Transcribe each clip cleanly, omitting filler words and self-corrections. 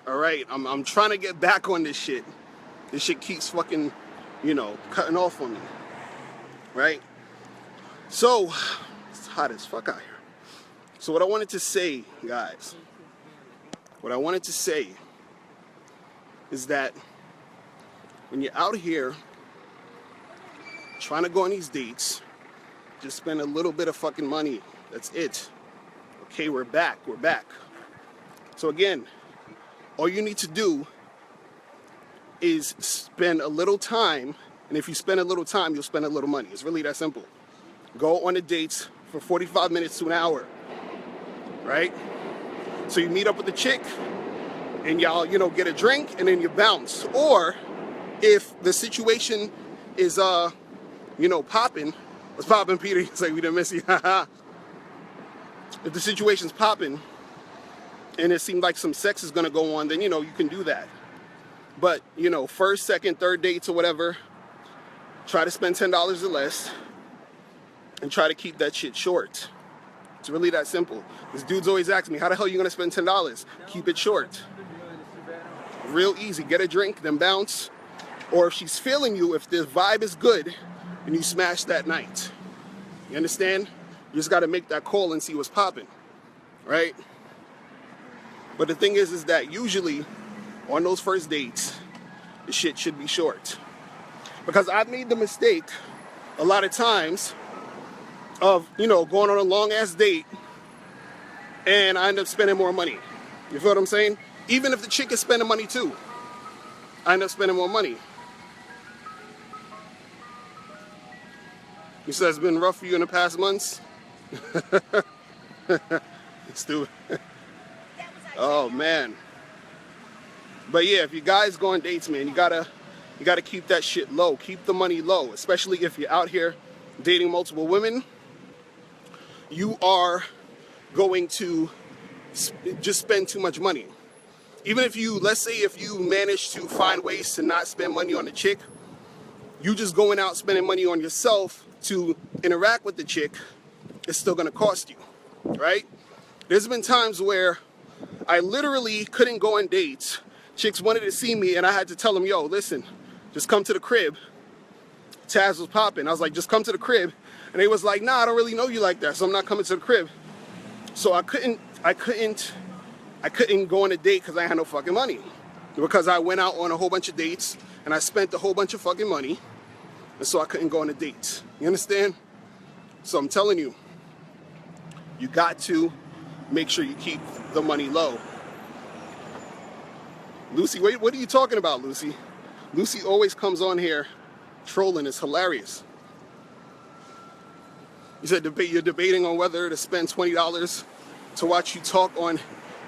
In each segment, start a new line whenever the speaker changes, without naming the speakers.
All right, I'm trying to get back on this shit. This shit keeps fucking, cutting off on me. Right? So, it's hot as fuck out here. So what I wanted to say, guys, is that when you're out here trying to go on these dates, just spend a little bit of fucking money. That's it. Okay, we're back. So again, all you need to do is spend a little time, and if you spend a little time, you'll spend a little money. It's really that simple. Go on the dates for 45 minutes to an hour, right? So you meet up with the chick, and y'all, get a drink, and then you bounce. Or if the situation is, popping. What's popping, Peter? He's like, we didn't miss you. If the situation's popping, and it seemed like some sex is gonna go on, then, you can do that. But, first, second, third dates or whatever, try to spend $10 or less, and try to keep that shit short. It's really that simple. This dude's always asking me, how the hell are you gonna spend $10? Keep it short. Real easy. Get a drink, then bounce. Or if she's feeling you, if the vibe is good, then you smash that night. You understand? You just gotta make that call and see what's popping, right? But the thing is that usually on those first dates, the shit should be short. Because I've made the mistake a lot of times of, going on a long ass date and I end up spending more money. You feel what I'm saying? Even if the chick is spending money too, I end up spending more money. You said it's been rough for you in the past months? Stupid. Oh man. But yeah, if you guys go on dates, man, you gotta keep that shit low. Keep the money low, especially if you're out here dating multiple women. You are going to just spend too much money. Even if let's say if you manage to find ways to not spend money on the chick, you just going out spending money on yourself to interact with the chick, it's still gonna cost you, right? There's been times where I literally couldn't go on dates. Chicks wanted to see me and I had to tell them, yo, listen, just come to the crib. Taz was popping. I was like, just come to the crib. And they was like, nah, I don't really know you like that, so I'm not coming to the crib. So I couldn't go on a date because I had no fucking money. Because I went out on a whole bunch of dates and I spent a whole bunch of fucking money. And so I couldn't go on a date. You understand? So I'm telling you, you got to make sure you keep the money low. Lucy, wait, what are you talking about, Lucy? Lucy always comes on here trolling. It's hilarious. You said you're debating on whether to spend $20 to watch you talk on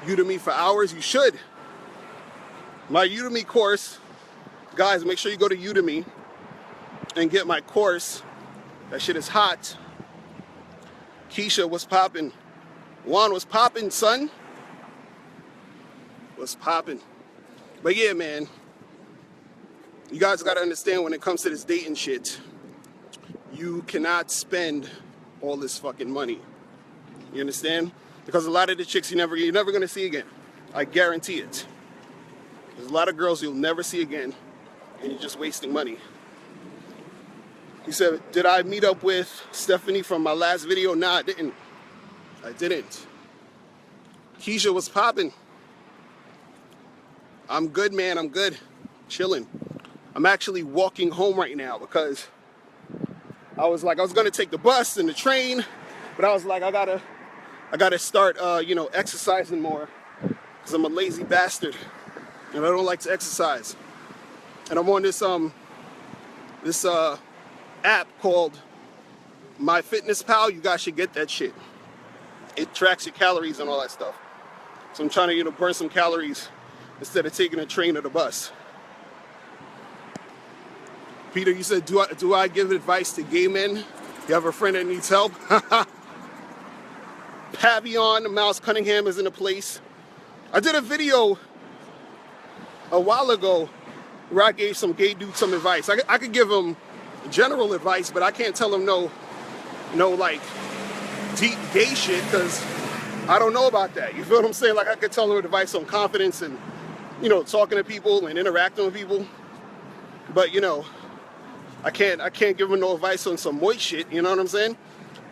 Udemy for hours. You should. My Udemy course, guys, make sure you go to Udemy and get my course. That shit is hot. Keisha, what's poppin'? Juan, what's poppin', son? What's poppin'? But yeah, man, you guys gotta understand when it comes to this dating shit, you cannot spend all this fucking money. You understand? Because a lot of the chicks you're never gonna see again. I guarantee it. There's a lot of girls you'll never see again, and you're just wasting money. He said, did I meet up with Stephanie from my last video? Nah, I didn't. Keisha, what's poppin'? I'm good, man. I'm good. Chilling. I'm actually walking home right now because I was gonna take the bus and the train, but I was like, I gotta start, exercising more because I'm a lazy bastard and I don't like to exercise. And I'm on this app called MyFitnessPal. You guys should get that shit. It tracks your calories and all that stuff. So I'm trying to, burn some calories instead of taking a train or the bus. Peter, you said, do I give advice to gay men? You have a friend that needs help? Pavion, Mouse Cunningham is in the place. I did a video a while ago where I gave some gay dudes some advice. I could give them general advice, but I can't tell them no like deep gay shit because I don't know about that. You feel what I'm saying? Like I could tell them advice on confidence and you know, talking to people and interacting with people. But, you know, I can't give him no advice on some moist shit, you know what I'm saying?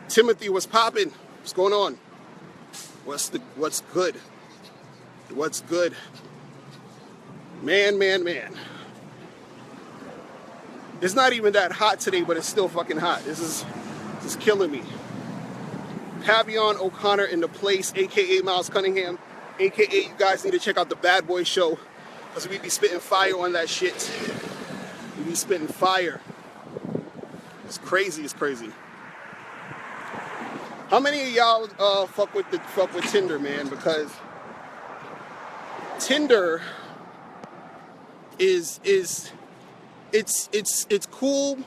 Timothy, what's popping? What's going on? What's good? What's good? Man. It's not even that hot today, but it's still fucking hot. This is killing me. Pavion O'Connor in the place, aka Miles Cunningham, aka you guys need to check out the Bad Boy Show, because we be spitting fire on that shit. We be spitting fire. It's crazy. How many of y'all fuck with Tinder, man? Because Tinder is it's cool.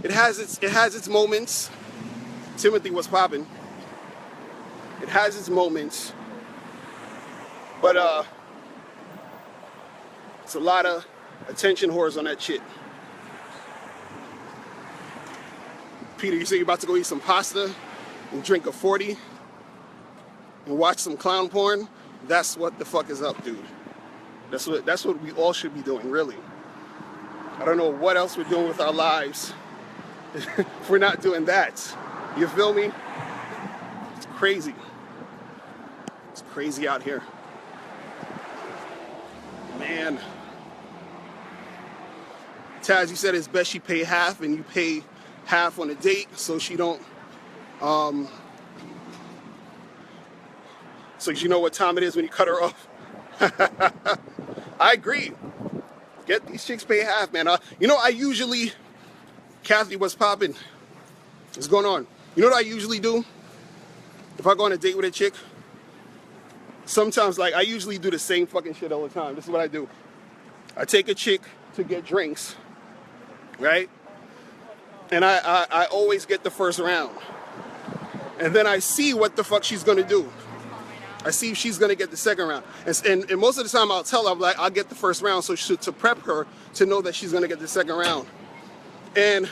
It has its moments. Timothy, what's popping? It has its moments, but it's a lot of attention whores on that shit. Peter, you say you're about to go eat some pasta and drink a 40 and watch some clown porn? That's what the fuck is up, dude. That's what we all should be doing, really. I don't know what else we're doing with our lives if we're not doing that. You feel me? It's crazy. It's crazy out here. Man. Taz, you said it's best she pay half and you pay half on a date so she don't so you know what time it is when you cut her off. I agree. Get these chicks pay half, man. You know, I usually, Kathy, what's popping? What's going on? You know what I usually do? If I go on a date with a chick, sometimes, like, I usually do the same fucking shit all the time. This is what I do. I take a chick to get drinks, right? And I always get the first round. And then I see what the fuck she's gonna do. I see if she's gonna get the second round. And most of the time I'll tell her, I'm like, I'll get the first round so to prep her to know that she's gonna get the second round. And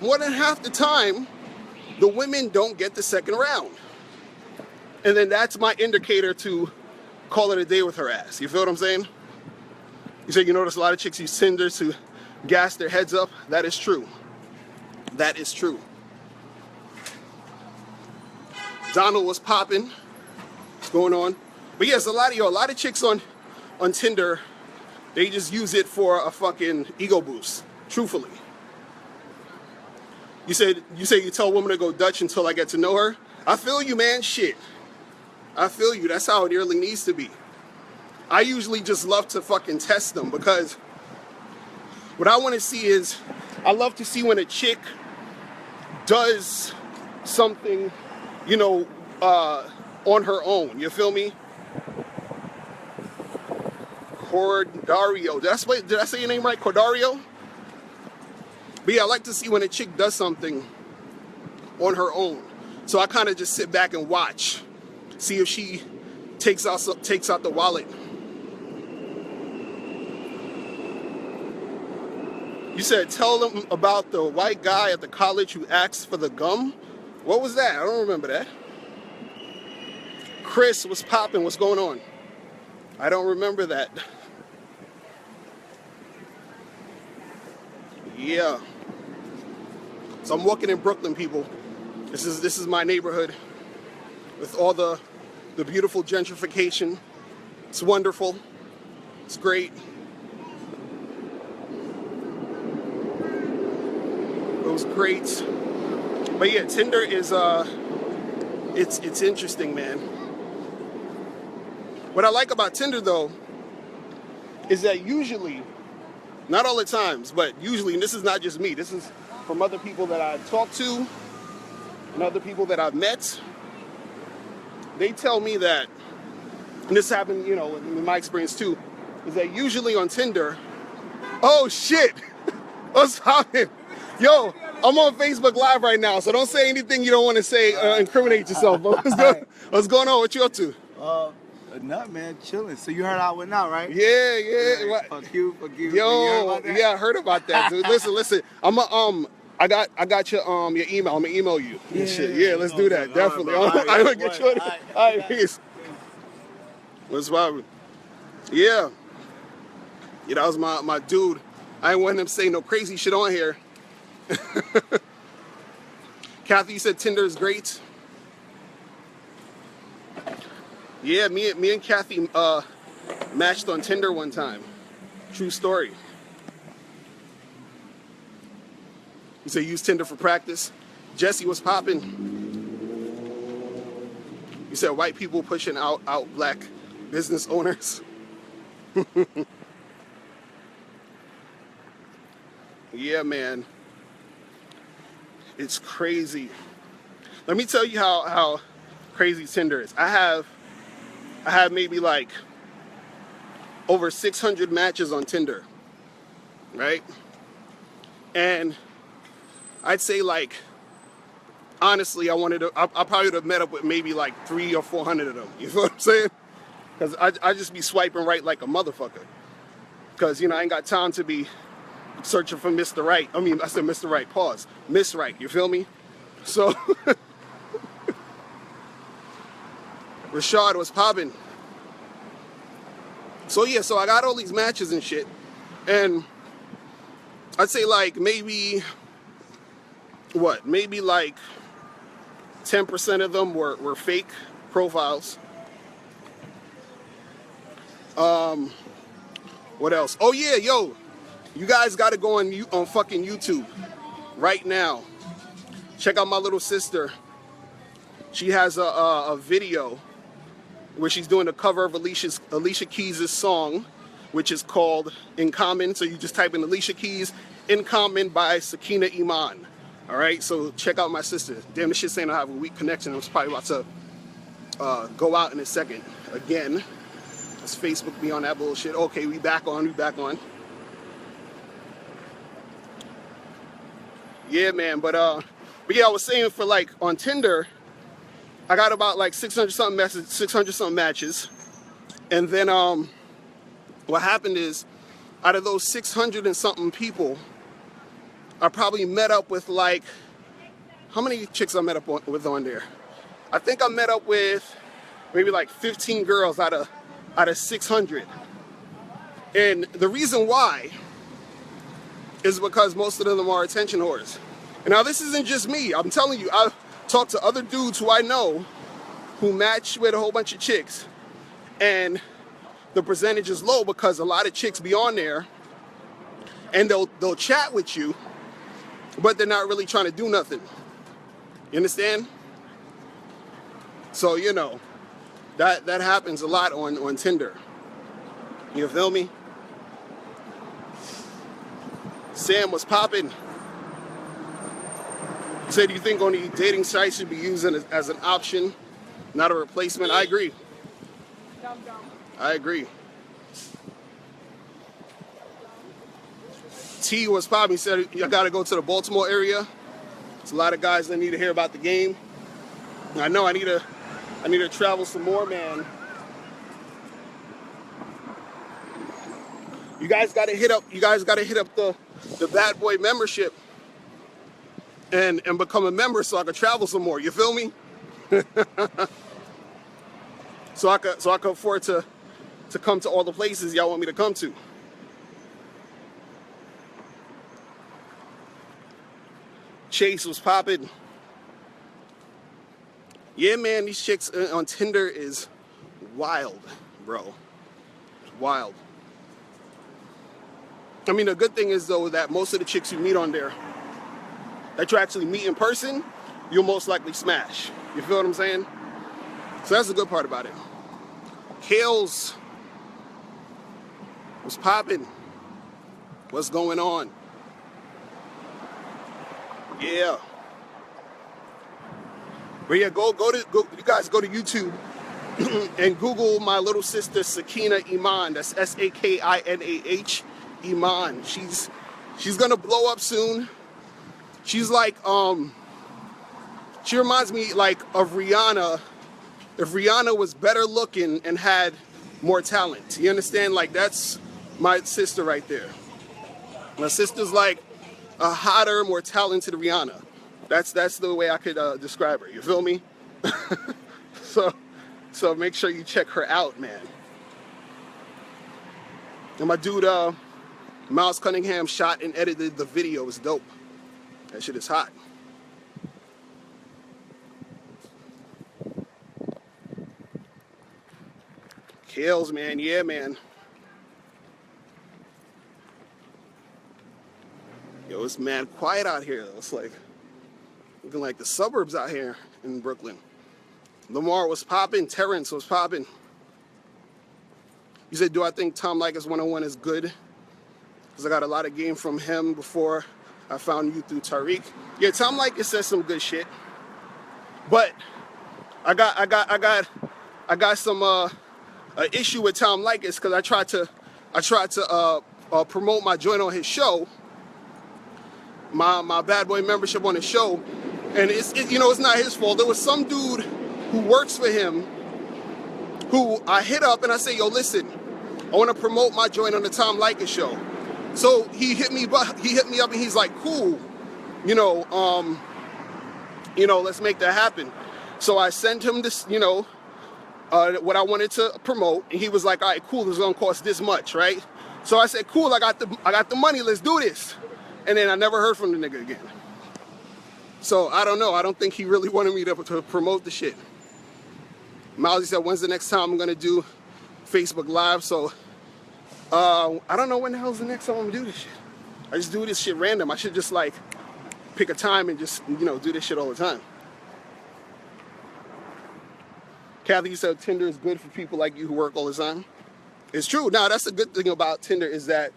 more than half the time, the women don't get the second round. And then that's my indicator to call it a day with her ass. You feel what I'm saying? You say you notice a lot of chicks use Tinder to gas their heads up. That is true. That is true. Donald was popping. What's going on? But yes, a lot of chicks on Tinder, they just use it for a fucking ego boost. Truthfully. You say you tell a woman to go Dutch until I get to know her. I feel you, man. Shit. I feel you. That's how it really needs to be. I usually just love to fucking test them because what I want to see is, I love to see when a chick does something, you know, on her own. You feel me? Cordario. Did I say your name right? Cordario? But yeah, I like to see when a chick does something on her own. So I kind of just sit back and watch. See if she takes out the wallet. You said tell them about the white guy at the college who asked for the gum. What was that? I don't remember that. Chris, what's popping? What's going on? I don't remember that. Yeah. So I'm walking in Brooklyn, people. This is my neighborhood with all the beautiful gentrification. It's wonderful. It's great. It was great. But yeah, Tinder is it's interesting, man. What I like about Tinder though is that usually, not all the times, but usually, and this is not just me, this is from other people that I've talked to and other people that I've met, they tell me that, and this happened, you know, in my experience too, is that usually on Tinder, oh shit, what's happening? Yo, I'm on Facebook Live right now, so don't say anything you don't want to say, incriminate yourself. What's going on? What you up to?
Nothing, man, chilling. So you heard I went out, right?
Yeah, yeah.
Right. Fuck you.
Yo, yeah, I heard about that, dude. Listen. I got your email. I'm gonna email you. Yeah, let's do that. Definitely.
Right,
I'm gonna get you. All right, peace. What's wrong? Yeah. Yeah, that was my dude. I ain't want him to say no crazy shit on here. Kathy, you said Tinder is great. Yeah, me and Kathy matched on Tinder one time. True story. You say use Tinder for practice. Jesse was popping. You said white people pushing out black business owners. Yeah, man. It's crazy. Let me tell you how crazy Tinder is. I have maybe like over 600 matches on Tinder, right? And I'd say like, honestly, I probably would have met up with maybe like 300 or 400 of them. You know what I'm saying? Because I just be swiping right like a motherfucker. Because, you know, I ain't got time to be searching for Mr. Right. I mean, I said Mr. Right, pause. Miss Right, you feel me? So, Rashad was popping. So, yeah, so I got all these matches and shit. And I'd say like maybe like 10% of them were fake profiles. What else? Oh yeah, yo, you guys got to go on fucking YouTube right now. Check out my little sister. She has a video where she's doing a cover of Alicia Keys' song, which is called In Common. So you just type in Alicia Keys, In Common by Sakina Iman. All right, so check out my sister. Damn, this shit saying I have a weak connection. I was probably about to go out in a second again. Let's Facebook be on that bullshit. Okay, we back on. Yeah, man, but yeah, I was saying for like on Tinder, I got about like 600 something matches, and then what happened is, out of those 600 and something people, I probably met up with like, how many chicks I met up with on there? I think I met up with maybe like 15 girls out of 600. And the reason why is because most of them are attention whores. And now this isn't just me. I'm telling you, I've talked to other dudes who I know who match with a whole bunch of chicks, and the percentage is low because a lot of chicks be on there and they'll chat with you, but they're not really trying to do nothing. You understand? So, you know, that happens a lot on Tinder. You feel me? Sam was popping. He said, do you think only dating sites should be used as an option, not a replacement? I agree. I agree. T was popping. He said, I got to go to the Baltimore area. There's a lot of guys that need to hear about the game. I know I need to travel some more, man. You guys got to hit up the Bad Boy membership and become a member so I can travel some more. You feel me? so I can afford to come to all the places y'all want me to come to. Chase was popping. Yeah, man, these chicks on Tinder is wild, bro. Wild. I mean, the good thing is, though, that most of the chicks you meet on there, that you actually meet in person, you'll most likely smash. You feel what I'm saying? So that's the good part about it. Kales was popping. What's going on? Yeah. But yeah, you guys go to YouTube and Google my little sister Sakina Iman. That's Sakinah Iman. She's gonna blow up soon. She's like she reminds me like of Rihanna. If Rihanna was better looking and had more talent. You understand? Like, that's my sister right there. My sister's like a hotter, more talented Rihanna. That's the way I could describe her. You feel me? So make sure you check her out, man. And my dude, Miles Cunningham, shot and edited the video. It's dope. That shit is hot. Kills, man. Yeah, man. Yo, it's mad quiet out here. It's like looking like the suburbs out here in Brooklyn. Lamar was popping. Terrence was popping. You said, do I think Tom Likas 101 is good? Because I got a lot of game from him before I found you through Tariq. Yeah, Tom Likas says some good shit. But I got some issue with Tom Likas because I tried to promote my joint on his show, my Bad Boy membership on his show, and it's not his fault. There was some dude who works for him who I hit up and I say, yo, listen, I want to promote my joint on the Tom Likas show. So he hit me up and he's like, cool, let's make that happen. So I sent him this, what I wanted to promote, and he was like, all right, cool, this is gonna cost this much, right? So I said, cool, I got the money, let's do this. And then I never heard from the nigga again. So I don't know, I don't think he really wanted me to promote the shit. Mousy said, when's the next time I'm gonna do Facebook Live? So I don't know when the hell's the next time I'm gonna do this shit. I just do this shit random. I should just like pick a time and just, do this shit all the time. Kathy, you said Tinder is good for people like you who work all the time. It's true. Now, that's the good thing about Tinder is that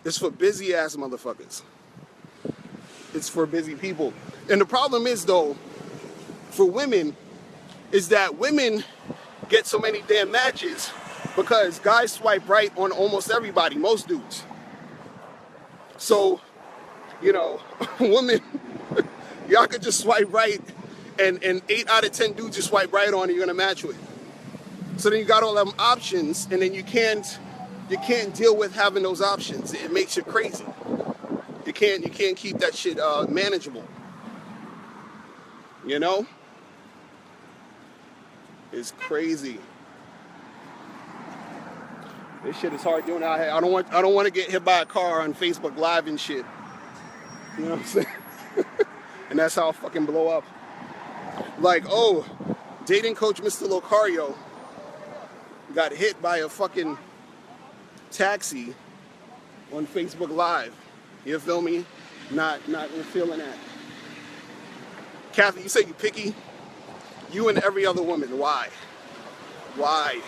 it's for busy ass motherfuckers. It's for busy people. And the problem is, though, for women, is that women get so many damn matches because guys swipe right on almost everybody, most dudes. So, women, y'all could just swipe right and 8 out of 10 dudes you swipe right on and you're gonna match with. So then you got all them options and then you can't deal with having those options. It makes you crazy. You can't keep that shit manageable. It's crazy. This shit is hard doing out here. I don't want to get hit by a car on Facebook Live and shit. You know what I'm saying? And that's how I fucking blow up. Like, oh, dating coach Mr. Locario got hit by a fucking taxi on Facebook Live. You feel me? Not feeling that. Kathy, you say you picky? You and every other woman. Why? Why?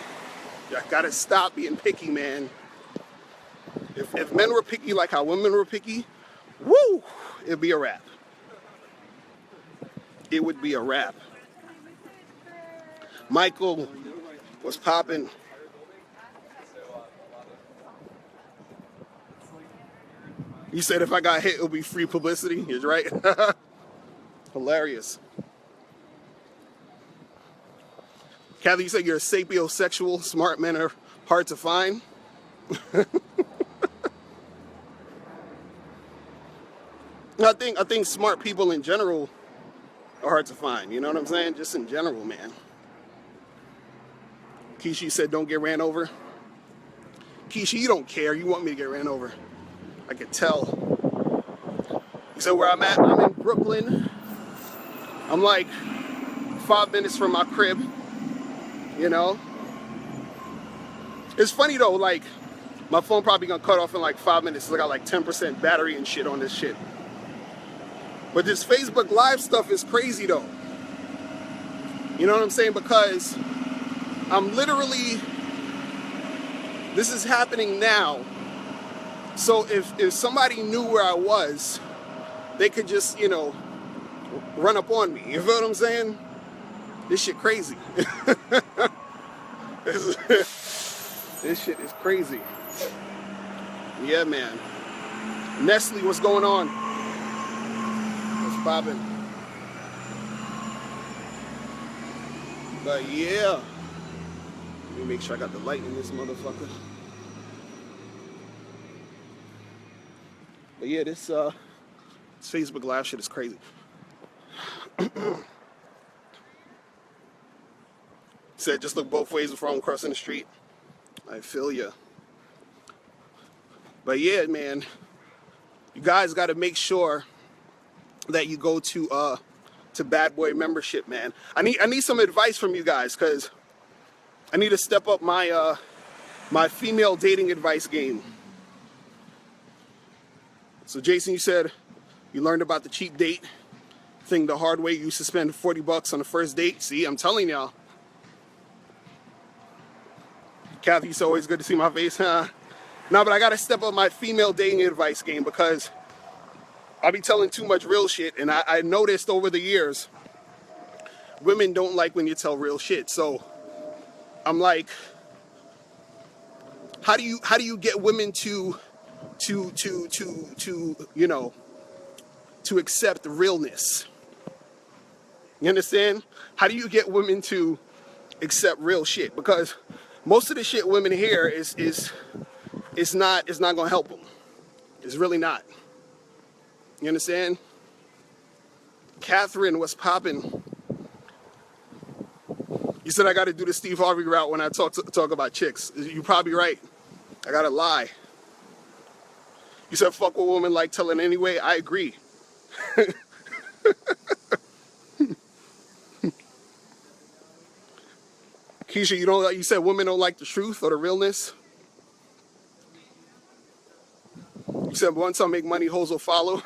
You gotta stop being picky, man. If men were picky like how women were picky, woo, it'd be a wrap. It would be a wrap. Michael was popping. You said if I got hit, it would be free publicity. You're right. Hilarious. Kathy, you said you're a sapiosexual. Smart men are hard to find. I think smart people in general are hard to find. You know what I'm saying? Just in general, man. Keisha said, don't get ran over. Keisha, you don't care. You want me to get ran over. I could tell. You said where I'm at? I'm in Brooklyn. I'm like 5 minutes from my crib. It's funny though, like my phone probably gonna cut off in like 5 minutes. I got like 10% battery and shit on this shit. But this Facebook Live stuff is crazy though. You know what I'm saying? Because I'm literally, this is happening now. So if somebody knew where I was, they could just, run up on me. You feel what I'm saying? This shit crazy. This shit is crazy. Yeah, man. Nestle, what's going on? What's poppin'? But yeah. Let me make sure I got the light in this motherfucker. But yeah, this Facebook Live shit is crazy. Said just look both ways before I'm crossing the street. I feel ya. But yeah, man, you guys got to make sure that you go to Bad Boy membership, man. I need some advice from you guys, because I need to step up my my female dating advice game. So Jason, you said you learned about the cheap date thing the hard way. You used to spend $40 on the first date. See, I'm telling y'all. Kathy, it's always good to see my face. No, but I gotta step up my female dating advice game, because I be telling too much real shit, and I noticed over the years, women don't like when you tell real shit. So I'm like, how do you get women to you know, to accept realness? You understand? How do you get women to accept real shit? Because most of the shit women hear is not gonna help them. It's really not. You understand? Catherine, what's popping? You said I got to do the Steve Harvey route when I talk about chicks. You're probably right. I gotta lie. You said fuck what women like telling anyway. I agree. Keisha, you said women don't like the truth or the realness. You said once I make money, hoes will follow.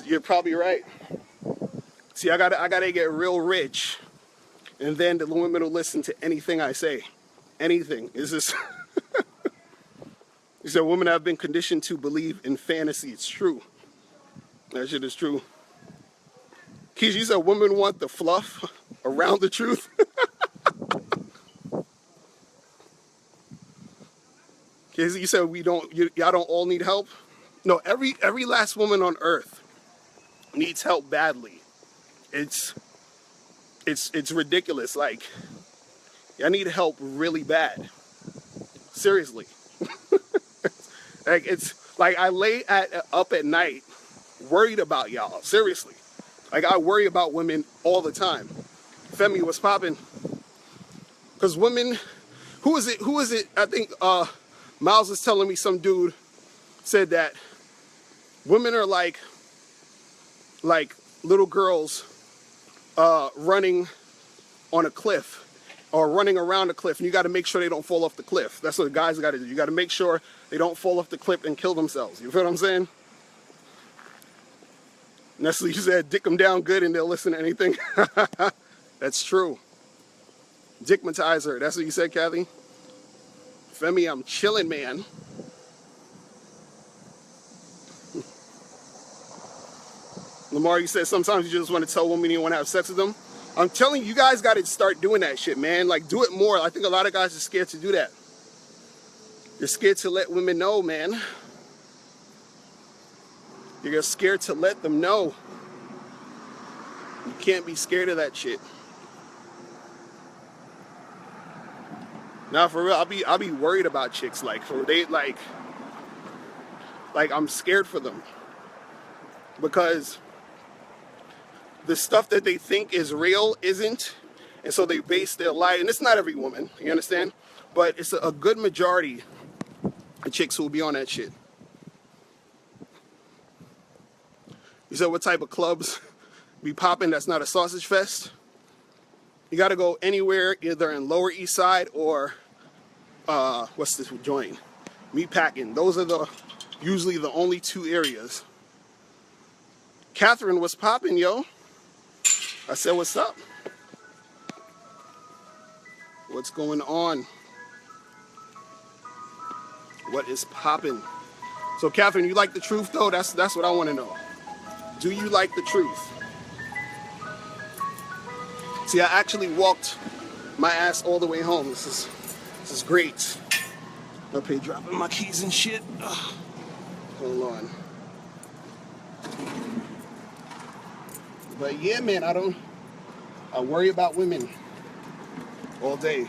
You're probably right. See, I gotta get real rich, and then the women will listen to anything I say. Anything. Is this? You said women have been conditioned to believe in fantasy. It's true. That shit is true. Keisha, you said women want the fluff around the truth. You said y'all don't all need help. No, every last woman on earth needs help badly. It's ridiculous. Like, I need help really bad. Seriously. Like, it's like I lay up at night worried about y'all. Seriously. Like, I worry about women all the time. Femi, what's popping? Because women, who is it? I think Miles was telling me, some dude said that women are like little girls running on a cliff or running around a cliff, and you got to make sure they don't fall off the cliff. That's what guys got to do. You got to make sure they don't fall off the cliff and kill themselves. You feel what I'm saying? Nestle, you said dick them down good and they'll listen to anything. That's true. Dickmatizer, that's what you said, Kathy? Femi, I'm chilling, man. Lamar, you said sometimes you just want to tell women you want to have sex with them. I'm telling you, you guys got to start doing that shit, man. Like, do it more. I think a lot of guys are scared to do that. You're scared to let women know, man. You're scared to let them know. You can't be scared of that shit. Now, for real, I'll be worried about chicks. Like, I'm scared for them, because the stuff that they think is real isn't, and so they base their life. And it's not every woman, you understand? But it's a good majority of chicks who will be on that shit. You said what type of clubs be popping that's not a sausage fest? You got to go anywhere, either in Lower East Side or what's this joint? Meatpacking. Those are usually the only two areas. Catherine, what's popping, yo? I said, what's up? What's going on? What is popping? So, Catherine, you like the truth, though? That's what I want to know. Do you like the truth? See, I actually walked my ass all the way home. This is great. Up here dropping my keys and shit. Ugh. Hold on. But yeah, man, I worry about women all day.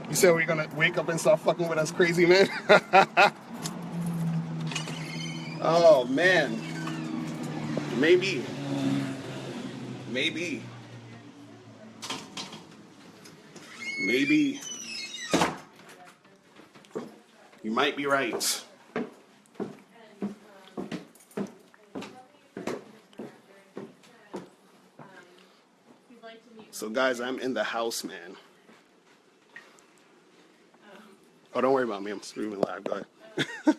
You said we're gonna wake up and start fucking with us crazy, man? Oh, man. Maybe. Maybe. You might be right. So guys, I'm in the house, man. Oh, don't worry about me. I'm streaming live. Go ahead.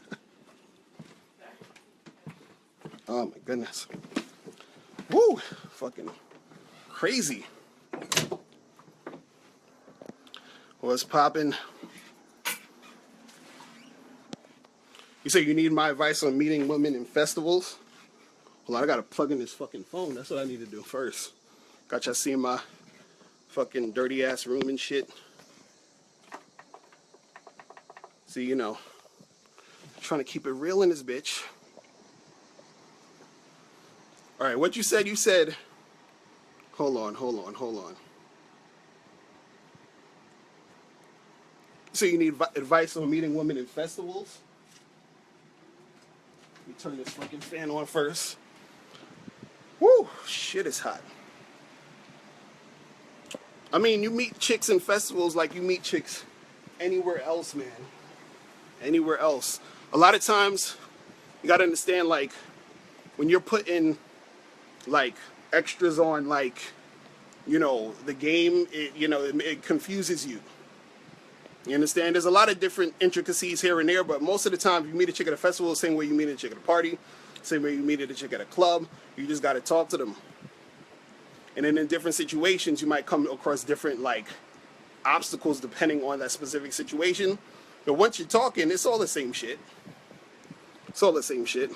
Oh my goodness. Woo! Fucking crazy. What's poppin'? You say you need my advice on meeting women in festivals? Hold on, I gotta plug in this fucking phone. That's what I need to do first. Got y'all seeing my fucking dirty ass room and shit. See, you know, trying to keep it real in this bitch. All right, what you said? You said, hold on. So you need advice on meeting women in festivals? Let me turn this fucking fan on first. Woo, shit is hot. I mean, you meet chicks in festivals like you meet chicks anywhere else, man. Anywhere else. A lot of times, you gotta understand, like, when you're putting, like, extras on, like, you know, the game, it confuses you. You understand? There's a lot of different intricacies here and there, but most of the time, if you meet a chick at a festival, the same way you meet a chick at a party, same way you meet a chick at a club, you just gotta talk to them. And then in different situations, you might come across different, like, obstacles depending on that specific situation. But once you're talking, it's all the same shit. It's all the same shit.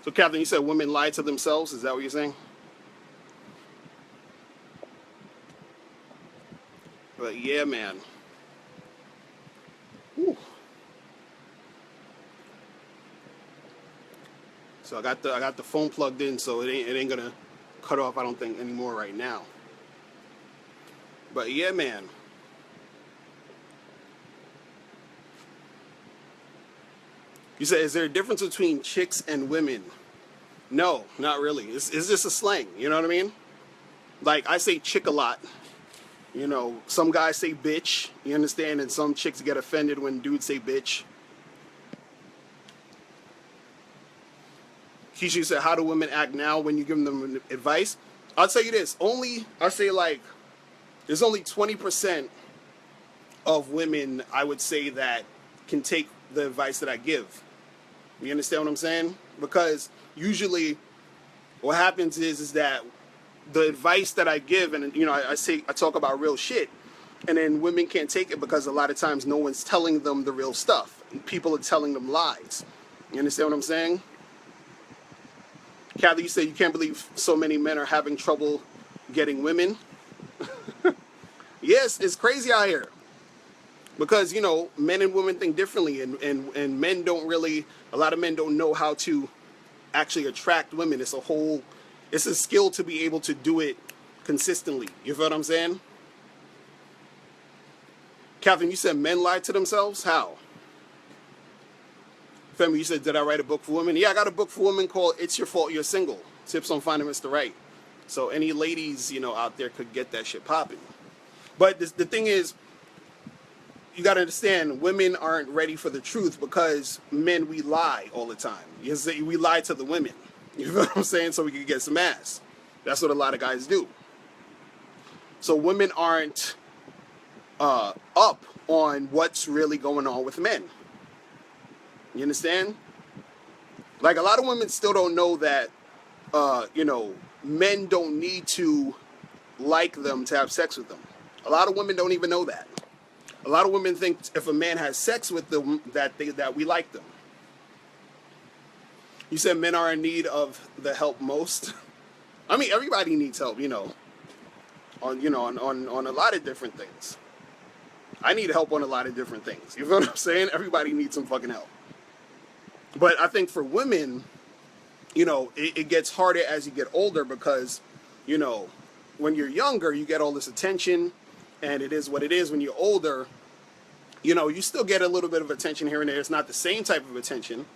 So, Catherine, you said women lie to themselves. Is that what you're saying? But yeah, man. Whew. So I got the phone plugged in, so it ain't gonna cut off, I don't think, anymore right now. But yeah, man. You said, is there a difference between chicks and women? No, not really. It's just a slang, you know what I mean? Like, I say chick a lot. You know, some guys say bitch, you understand? And some chicks get offended when dudes say bitch. Keisha said, how do women act now when you give them advice? I'll tell you this. I'll say, like, there's only 20% of women, I would say, that can take the advice that I give. You understand what I'm saying? Because usually what happens is that the advice that I give, and, you know, I talk about real shit, and then women can't take it because a lot of times no one's telling them the real stuff. People are telling them lies. You understand what I'm saying? Kathy, you said you can't believe so many men are having trouble getting women. Yes, it's crazy out here. Because, you know, men and women think differently, and men don't really, a lot of men don't know how to actually attract women. It's a skill to be able to do it consistently. You feel what I'm saying? Catherine, you said men lie to themselves? How? Femi, you said, did I write a book for women? Yeah, I got a book for women called It's Your Fault You're Single. Tips on Finding Mr. Right. So any ladies, you know, out there could get that shit popping. But the thing is, you got to understand, women aren't ready for the truth because men, we lie all the time. We lie to the women. You know what I'm saying? So we can get some ass. That's what a lot of guys do. So women aren't up on what's really going on with men. You understand? Like, a lot of women still don't know that, you know, men don't need to like them to have sex with them. A lot of women don't even know that. A lot of women think if a man has sex with them, that we like them. You said men are in need of the help most. I mean, everybody needs help, you know, on a lot of different things. I need help on a lot of different things. You feel what I'm saying? Everybody needs some fucking help. But I think for women, you know, it gets harder as you get older because, you know, when you're younger, you get all this attention, and it is what it is. When you're older, you know, you still get a little bit of attention here and there. It's not the same type of attention.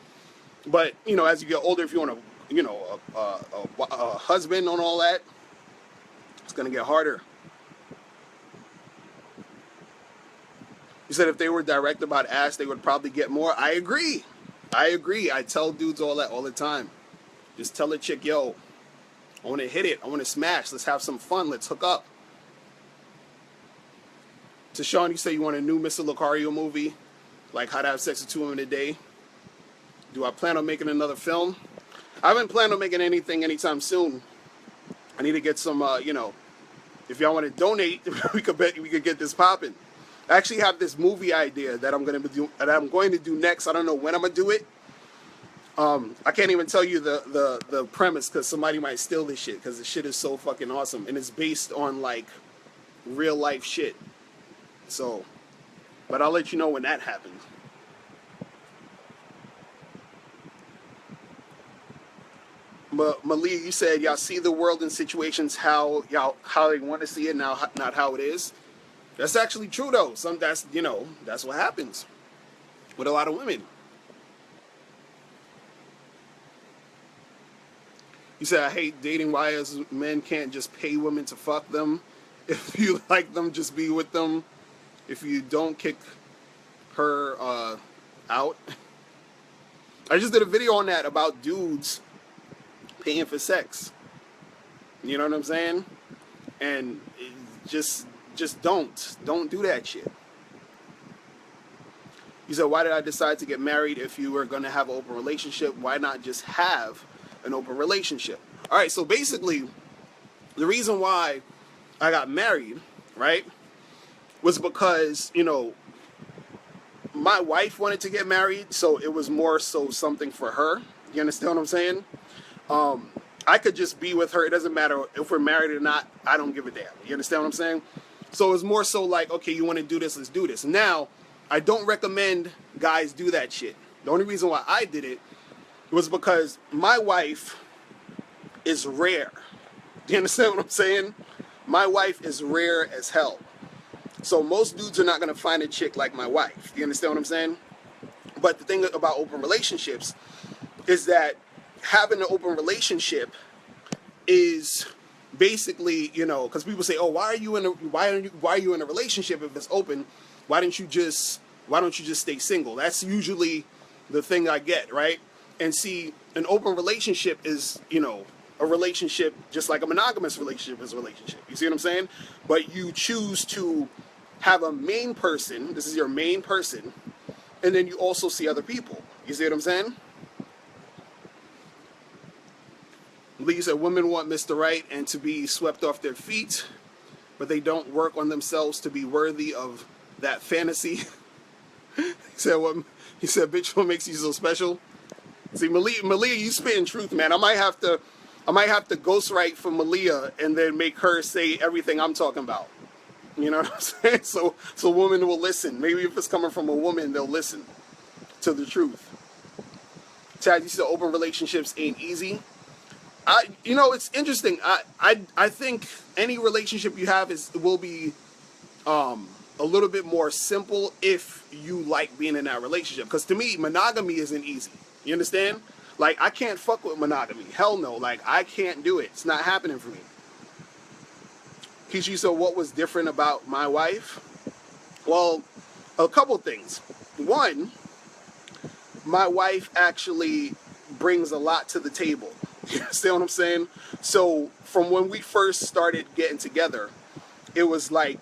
But, you know, as you get older, if you want to, you know, a husband and all that, it's going to get harder. You said if they were direct about ass, they would probably get more. I agree. I tell dudes all that all the time. Just tell a chick, yo, I want to hit it. I want to smash. Let's have some fun. Let's hook up. To Sean, you say you want a new Mr. Locario movie, like How to Have Sex with 2 Women a Day. Do I plan on making another film? I haven't planned on making anything anytime soon. I need to get some, if y'all want to donate, we could get this popping. I actually have this movie idea that I'm going to do next. I don't know when I'm gonna do it. I can't even tell you the premise because somebody might steal this shit because the shit is so fucking awesome and it's based on like real life shit. So, but I'll let you know when that happens. But Malia, you said y'all see the world in situations how they want to see it, now not how it is. That's actually true though. That's what happens with a lot of women. You said I hate dating. Why as men can't just pay women to fuck them? If you like them, just be with them. If you don't, kick her out. I just did a video on that about dudes paying for sex. You know what I'm saying? And just don't do that shit. You said, why did I decide to get married if you were going to have an open relationship? Why not just have an open relationship? All right, so basically, the reason why I got married, right, was because, my wife wanted to get married, so it was more so something for her. You understand what I'm saying? I could just be with her. It doesn't matter if we're married or not. I don't give a damn. You understand what I'm saying? So it was more so like, okay, you want to do this, let's do this. Now, I don't recommend guys do that shit. The only reason why I did it was because my wife is rare. Do you understand what I'm saying? My wife is rare as hell. So most dudes are not going to find a chick like my wife. Do you understand what I'm saying? But the thing about open relationships is that having an open relationship is basically, because people say, "Oh, why are you in a relationship if it's open? Why don't you just stay single?" That's usually the thing I get, right? And see, an open relationship is, a relationship just like a monogamous relationship is a relationship. You see what I'm saying? But you choose to have a main person. This is your main person, and then you also see other people. You see what I'm saying? Lee said women want Mr. Right and to be swept off their feet, but they don't work on themselves to be worthy of that fantasy. He said, bitch, what makes you so special? See, Malia, you spitting truth, man. I might have to ghostwrite for Malia and then make her say everything I'm talking about. You know what I'm saying? So women will listen. Maybe if it's coming from a woman, they'll listen to the truth. Chad, you said open relationships ain't easy. It's interesting. I think any relationship you have will be a little bit more simple if you like being in that relationship. Because to me, monogamy isn't easy. You understand? Like, I can't fuck with monogamy. Hell no. Like, I can't do it. It's not happening for me. Keisha, so what was different about my wife? Well, a couple things. One, my wife actually brings a lot to the table. You understand what I'm saying? So from when we first started getting together, it was like,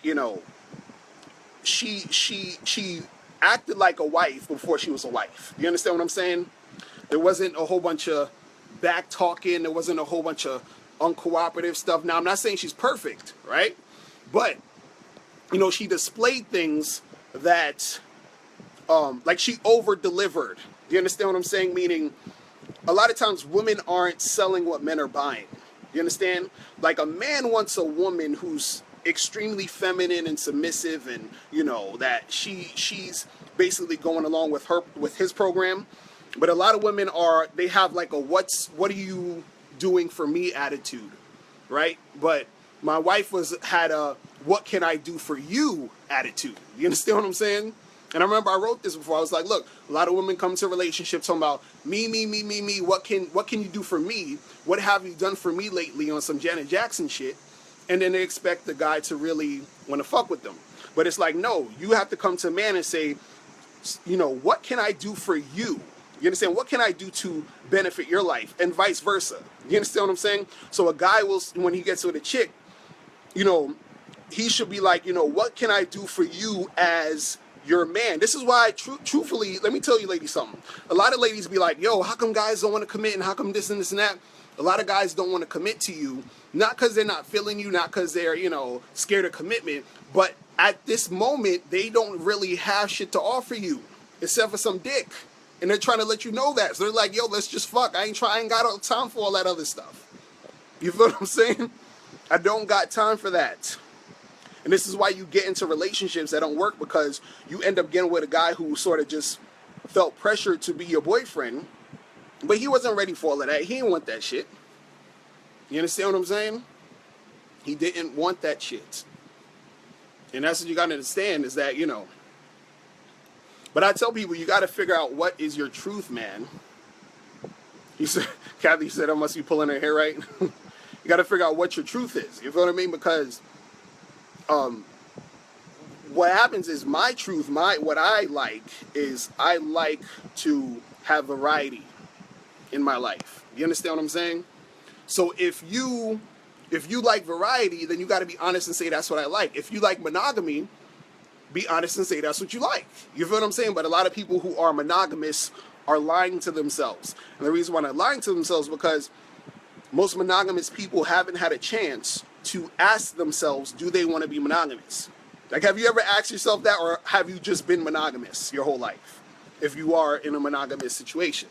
she acted like a wife before she was a wife. You understand what I'm saying? There wasn't a whole bunch of back talking. There wasn't a whole bunch of uncooperative stuff. Now, I'm not saying she's perfect, right? But, she displayed things that, like she over-delivered. You understand what I'm saying? Meaning, a lot of times women aren't selling what men are buying. You understand? Like a man wants a woman who's extremely feminine and submissive and, that she's basically going along with his program. But a lot of women they have like a what are you doing for me attitude, right? But my wife had a what can I do for you attitude. You understand what I'm saying? And I remember I wrote this before. I was like, look, a lot of women come to relationships talking about me. What can you do for me? What have you done for me lately on some Janet Jackson shit? and then they expect the guy to really want to fuck with them. But it's like, no, you have to come to a man and say, you know, what can I do for you? You understand? What can I do to benefit your life? And vice versa. You understand what I'm saying? So a guy will, when he gets with a chick, you know, he should be like, you know, what can I do for you as your man? This is why, truthfully, let me tell you ladies something. A lot of ladies be like, yo, how come guys don't want to commit, and how come this and this and that? A lot of guys don't want to commit to you, not because they're not feeling you, not because they're, you know, scared of commitment, but at this moment, they don't really have shit to offer you, except for some dick. And they're trying to let you know that. So they're like, yo, let's just fuck. I ain't got time for all that other stuff. You feel what I'm saying? I don't got time for that. And this is why you get into relationships that don't work, because you end up getting with a guy who sort of just felt pressured to be your boyfriend, but he wasn't ready for all of that. He didn't want that shit. You understand what I'm saying? He didn't want that shit. And that's what you got to understand is that, you know. But I tell people, you got to figure out what is your truth, man. He said, Kathy said, I must be pulling her hair right. You got to figure out what your truth is. You feel what I mean? Because what happens is my truth, what I like is I like to have variety in my life. You understand what I'm saying? So if you like variety, then you got to be honest and say that's what I like. If you like monogamy, be honest and say that's what you like. You feel what I'm saying? But a lot of people who are monogamous are lying to themselves. And the reason why they're lying to themselves is because most monogamous people haven't had a chance to ask themselves, do they want to be monogamous? Like, have you ever asked yourself that, or have you just been monogamous your whole life? If you are in a monogamous situation.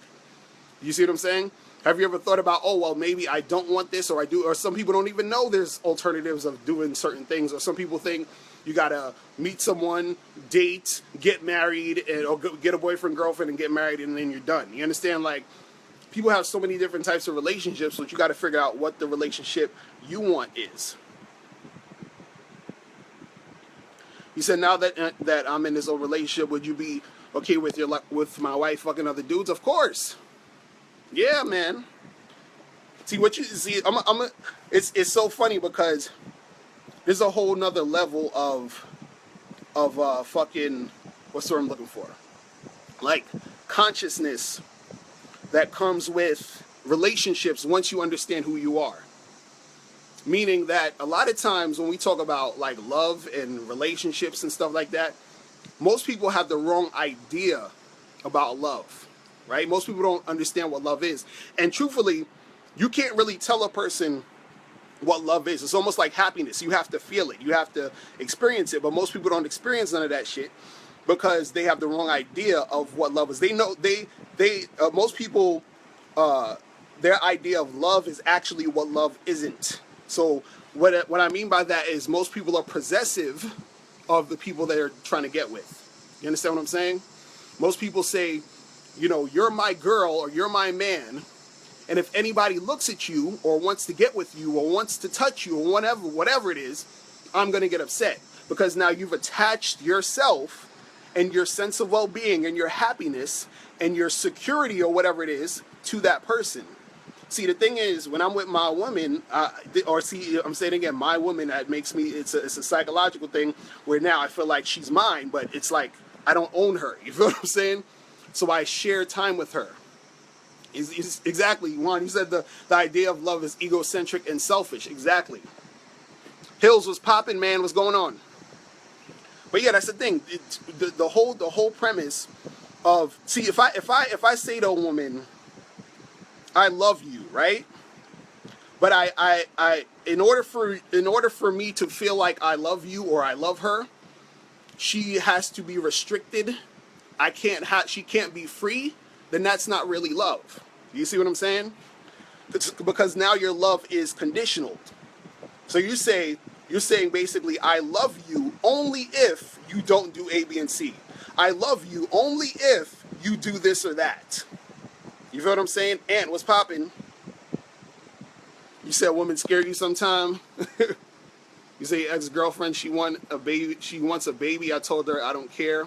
You see what I'm saying? Have you ever thought about, oh, well, maybe I don't want this, or I do, or some people don't even know there's alternatives of doing certain things, or some people think you gotta meet someone, date, get married, and or get a boyfriend, girlfriend, and get married, and then you're done. You understand? Like, people have so many different types of relationships, so you gotta figure out what the relationship you want is. He said, now that I'm in this old relationship, would you be okay with my wife fucking other dudes? Of course. Yeah, man. See what you see. It's so funny because there's a whole nother level of fucking, what's the word I'm looking for? Like consciousness that comes with relationships once you understand who you are. Meaning that a lot of times when we talk about like love and relationships and stuff like that, most people have the wrong idea about love, right? Most people don't understand what love is. And truthfully, you can't really tell a person what love is. It's almost like happiness. You have to feel it. You have to experience it. But most people don't experience none of that shit because they have the wrong idea of what love is. They know, most people, their idea of love is actually what love isn't. So what I mean by that is most people are possessive of the people they're trying to get with. You understand what I'm saying? Most people say, you know, you're my girl or you're my man, and if anybody looks at you or wants to get with you or wants to touch you or whatever it is, I'm going to get upset because now you've attached yourself and your sense of well-being and your happiness and your security or whatever it is to that person. See, the thing is, when I'm with my woman, I'm saying again, my woman, that makes me, it's a psychological thing where now I feel like she's mine, but it's like I don't own her. You feel what I'm saying? So I share time with her. Exactly, Juan. You said the idea of love is egocentric and selfish. Exactly. Hills was popping, man. What's going on? But yeah, that's the thing. The whole premise of, see, if I say to a woman, I love you, right? But I in order for me to feel like I love you or I love her, she has to be restricted. She can't be free. Then that's not really love. You see what I'm saying? Because now your love is conditional. So you're saying basically, I love you only if you don't do A, B, and C. I love you only if you do this or that. You feel what I'm saying? Ant, what's popping? You said women scare you sometime. You say ex-girlfriend, she wants a baby. I told her I don't care.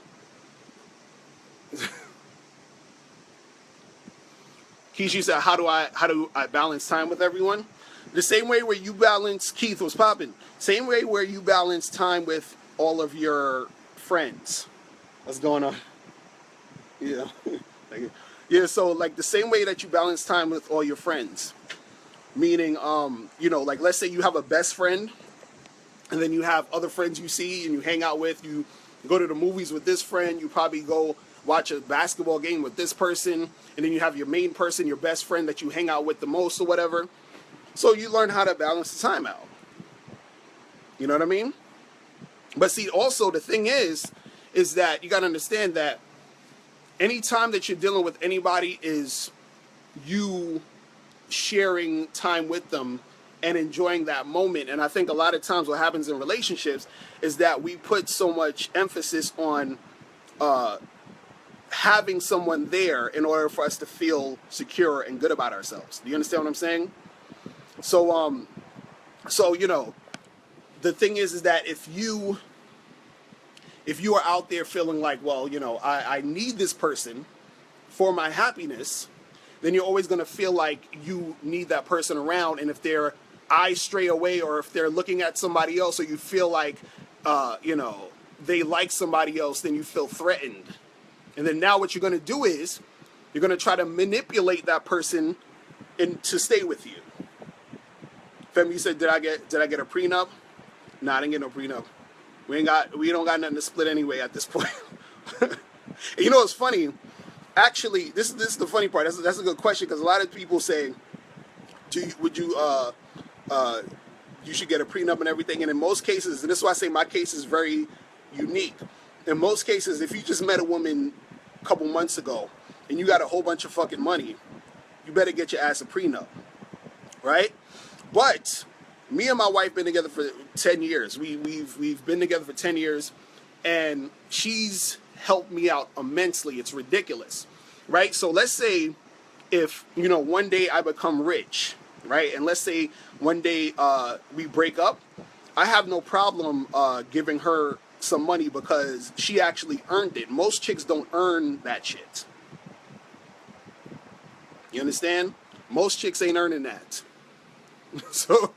Kishi said, how do I balance time with everyone? The same way where you balance, Keith was popping. Same way where you balance time with all of your friends. What's going on? Yeah. Yeah, so like the same way that you balance time with all your friends. Meaning, like let's say you have a best friend and then you have other friends you see and you hang out with, you go to the movies with this friend, you probably go watch a basketball game with this person, and then you have your main person, your best friend that you hang out with the most or whatever. So you learn how to balance the time out. You know what I mean? But see, also the thing is that you got to understand that any time that you're dealing with anybody is you sharing time with them and enjoying that moment. And I think a lot of times what happens in relationships is that we put so much emphasis on having someone there in order for us to feel secure and good about ourselves. Do you understand what I'm saying? So the thing is that if you are out there feeling like, well, I need this person for my happiness, then you're always going to feel like you need that person around. And if their eyes stray away, or if they're looking at somebody else, or you feel like, they like somebody else, then you feel threatened. And then now what you're going to do is you're going to try to manipulate that person to stay with you. Femi, you said, did I get a prenup? Nah, I didn't get no prenup. We don't got nothing to split anyway at this point. You know what's funny? Actually, this is the funny part. That's a good question, because a lot of people say, you should get a prenup and everything. And in most cases, and this is why I say my case is very unique. In most cases, if you just met a woman a couple months ago and you got a whole bunch of fucking money, you better get your ass a prenup, right? But me and my wife been together for 10 years. We've been together for 10 years, and she's helped me out immensely. It's ridiculous, right? So let's say if, one day I become rich, right? And let's say one day we break up, I have no problem giving her some money because she actually earned it. Most chicks don't earn that shit. You understand? Most chicks ain't earning that. So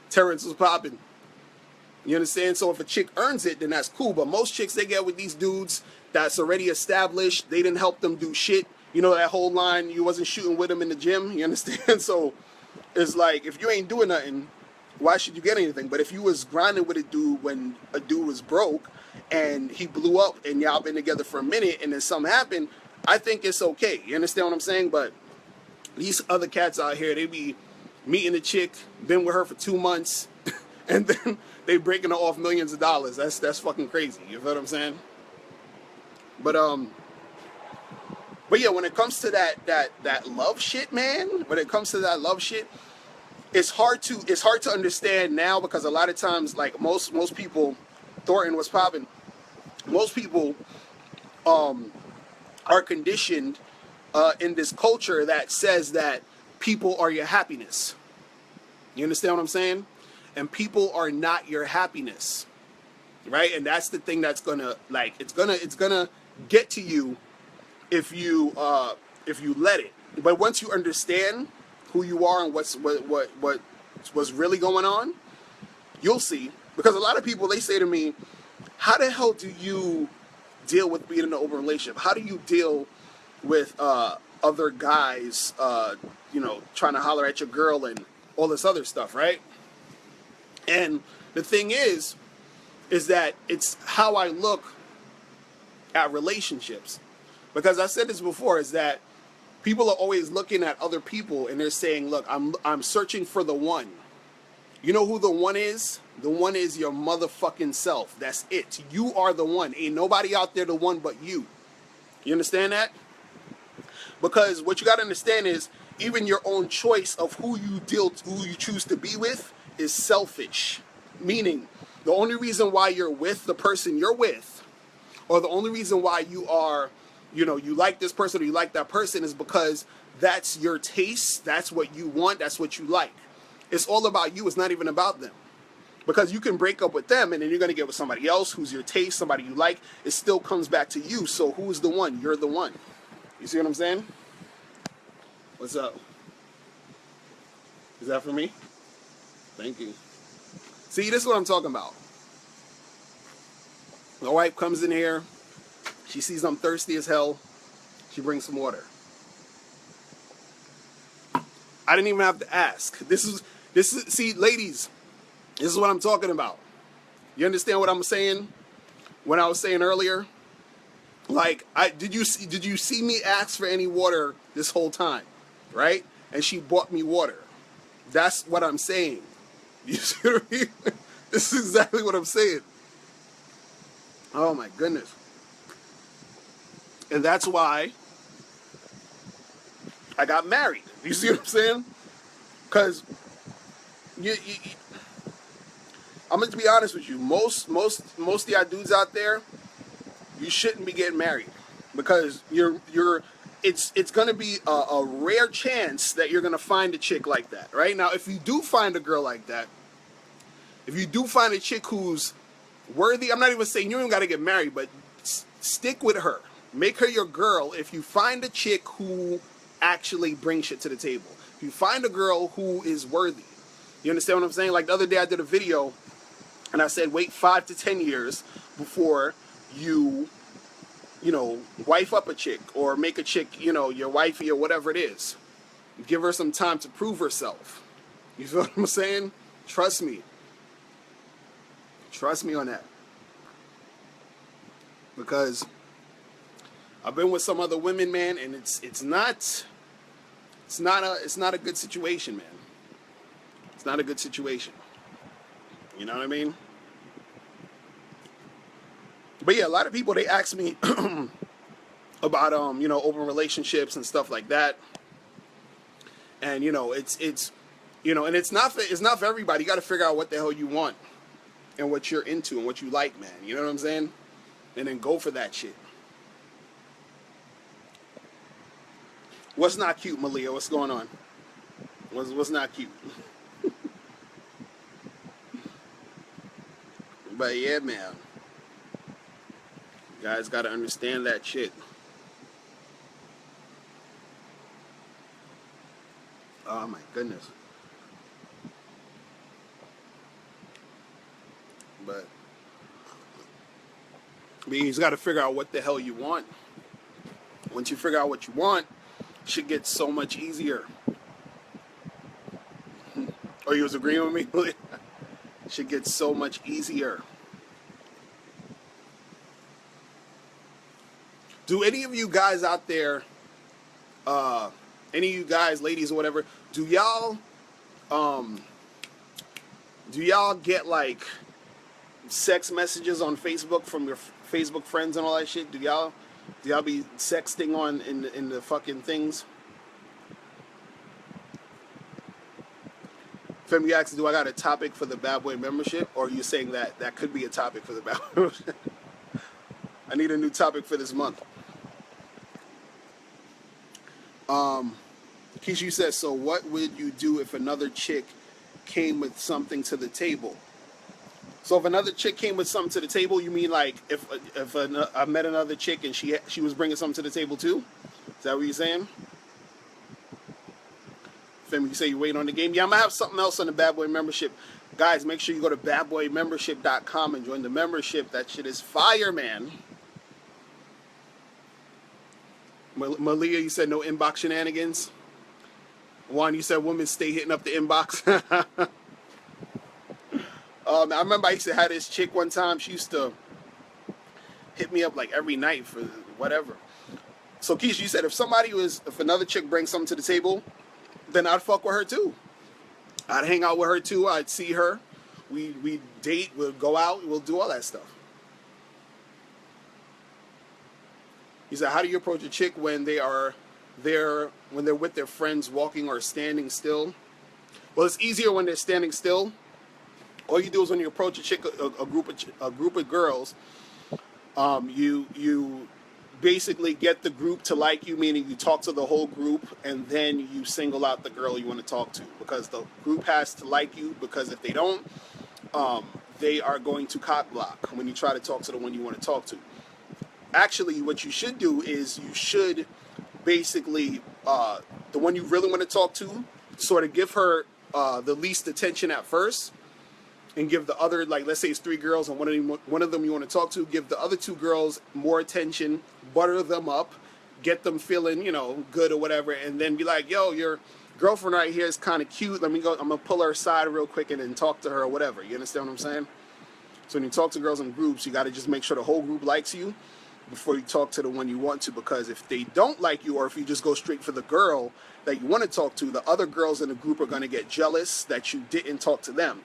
Terrence was popping. You understand? So if a chick earns it, then that's cool. But most chicks, they get with these dudes that's already established. They didn't help them do shit. You know that whole line, you wasn't shooting with them in the gym. You understand? So it's like, if you ain't doing nothing, why should you get anything? But if you was grinding with a dude when a dude was broke and he blew up and y'all been together for a minute and then something happened, I think it's okay. You understand what I'm saying? But these other cats out here, they be meeting a chick, been with her for 2 months, and then they breaking her off millions of dollars. That's fucking crazy. You feel what I'm saying? But yeah, when it comes to that love shit, man, it's hard to understand now, because a lot of times, like most people, Thornton was popping, most people are conditioned in this culture that says that people are your happiness. You understand what I'm saying? And people are not your happiness, right? And that's the thing that's gonna, like, it's gonna get to you if you let it. But once you understand who you are and what's really going on, you'll see. Because a lot of people, they say to me, how the hell do you deal with being in an open relationship? How do you deal with other guys trying to holler at your girl and all this other stuff, right? And the thing is that it's how I look at relationships. Because I said this before, is that people are always looking at other people and they're saying, look, I'm searching for the one. You know who the one is? The one is your motherfucking self. That's it. You are the one. Ain't nobody out there the one but you. You understand that? Because what you got to understand is, even your own choice of who you choose to be with is selfish. Meaning, the only reason why you're with the person you're with, or the only reason why you are, you like this person or you like that person, is because that's your taste, that's what you want, that's what you like. It's all about you. It's not even about them. Because you can break up with them and then you're going to get with somebody else who's your taste, somebody you like. It still comes back to you. So who's the one? You're the one. You see what I'm saying? What's up? Is that for me? Thank you. See, this is what I'm talking about. My wife comes in here. She sees I'm thirsty as hell. She brings some water. I didn't even have to ask. This is see, ladies, this is what I'm talking about. You understand what I'm saying? When I was saying earlier, like, did you see me ask for any water this whole time, right? And she bought me water. That's what I'm saying. You see what I mean? This is exactly what I'm saying. Oh my goodness. And that's why I got married. You see what I'm saying? Because I'm going to be honest with you. Most of y'all dudes out there, you shouldn't be getting married, because it's going to be a rare chance that you're going to find a chick like that, right? Now, if you do find a girl like that, if you do find a chick who's worthy, I'm not even saying you ain't got to get married, but stick with her. Make her your girl if you find a chick who actually brings shit to the table. If you find a girl who is worthy. You understand what I'm saying? Like the other day I did a video and I said wait 5 to 10 years before you wife up a chick or make a chick, your wifey or whatever it is. Give her some time to prove herself. You feel what I'm saying? Trust me. Trust me on that. Because I've been with some other women, man, and it's not a good situation, man. It's not a good situation. You know what I mean? But yeah, a lot of people, they ask me about open relationships and stuff like that. And and it's not for everybody. You got to figure out what the hell you want and what you're into and what you like, man. You know what I'm saying? And then go for that shit. What's not cute, Malia? What's going on? What's not cute? But yeah, man. You guys got to understand that shit. Oh my goodness. But I mean, you just got to figure out what the hell you want. Once you figure out what you want, shit gets so much easier. Or you was agreeing with me? Shit gets so much easier. Do any of you guys out there, any of you guys, ladies or whatever, do y'all get like sex messages on Facebook from your Facebook friends and all that shit? Do y'all be sexting on in the fucking things? Femi asks, do I got a topic for the Bad Boy membership? Or are you saying that could be a topic for the Bad Boy membership? I need a new topic for this month. Kishu says, so what would you do if another chick came with something to the table? So if another chick came with something to the table, you mean like if I met another chick and she was bringing something to the table too? Is that what you're saying? Femi, you say you're waiting on the game? Yeah, I'm going to have something else on the Bad Boy membership. Guys, make sure you go to badboymembership.com and join the membership. That shit is fire, man. Malia, you said no inbox shenanigans. Juan, you said women stay hitting up the inbox. I remember I used to have this chick one time. She used to hit me up like every night for whatever. So Keisha, you said if another chick brings something to the table, then I'd fuck with her too. I'd hang out with her too. I'd see her. We date. We'll go out. We'll do all that stuff. He said, how do you approach a chick when they're with their friends walking or standing still? Well, it's easier when they're standing still. All you do is when you approach a chick, a group of girls, you basically get the group to like you, meaning you talk to the whole group, and then you single out the girl you want to talk to, because the group has to like you, because if they don't, they are going to cock block when you try to talk to the one you want to talk to. Actually, what you should do is you should basically, the one you really want to talk to, sort of give her the least attention at first, and give the other, like, let's say it's 3 girls and one of them you want to talk to, give the other 2 girls more attention, butter them up, get them feeling, you know, good or whatever, and then be like, yo, your girlfriend right here is kind of cute. Let me go. I'm gonna pull her aside real quick and then talk to her or whatever. You understand what I'm saying? So when you talk to girls in groups, you got to just make sure the whole group likes you before you talk to the one you want to, because if they don't like you, or if you just go straight for the girl that you want to talk to, the other girls in the group are going to get jealous that you didn't talk to them.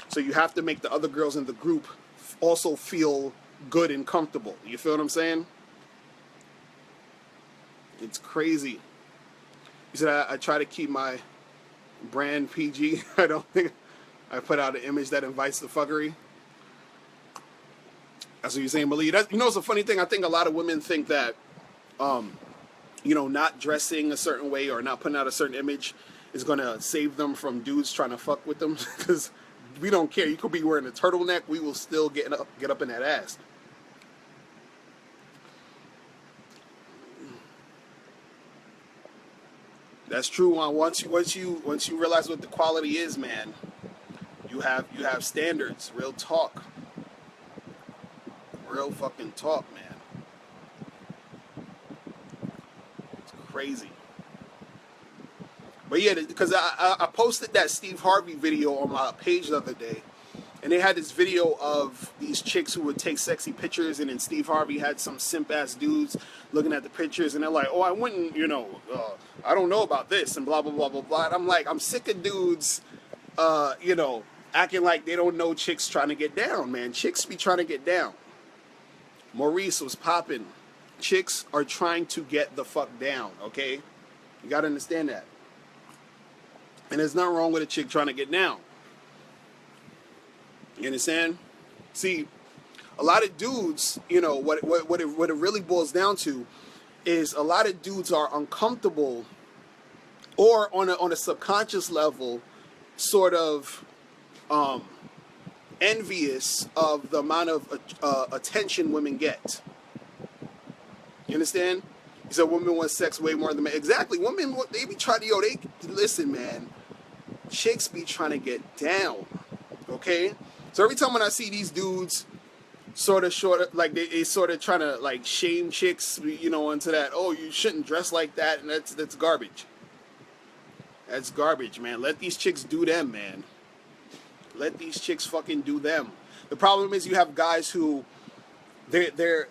So you have to make the other girls in the group also feel good and comfortable. You feel what I'm saying? It's crazy. You said I try to keep my brand PG. I don't think I put out an image that invites the fuckery. That's what you're saying, Malik. You know, it's a funny thing. I think a lot of women think that, you know, not dressing a certain way or not putting out a certain image is going to save them from dudes trying to fuck with them. Because we don't care. You could be wearing a turtleneck. We will still get up in that ass. That's true. Once you realize what the quality is, man, you have standards. Real talk. Real fucking talk, man. It's crazy. But yeah, because I posted that Steve Harvey video on my page the other day, and they had this video of these chicks who would take sexy pictures, and then Steve Harvey had some simp ass dudes looking at the pictures, and they're like, oh, I wouldn't, you know, I don't know about this, and blah blah blah blah blah. And I'm like, I'm sick of dudes, you know, acting like they don't know chicks trying to get down, man. Chicks be trying to get down. Maurice was popping. Chicks are trying to get the fuck down, okay? You gotta understand that. And there's nothing wrong with a chick trying to get down. You understand? See, a lot of dudes, you know, what it really boils down to is a lot of dudes are uncomfortable, or on a subconscious level, sort of envious of the amount of attention women get. You understand? He said women want sex way more than men. Exactly. Women, they be trying to, listen, man. Chicks be trying to get down. Okay? So every time when I see these dudes sort of, like they sort of trying to like shame chicks, you know, into that, oh, you shouldn't dress like that, and that's garbage. That's garbage, man. Let these chicks do them, man. Let these chicks fucking do them. The problem is you have guys who their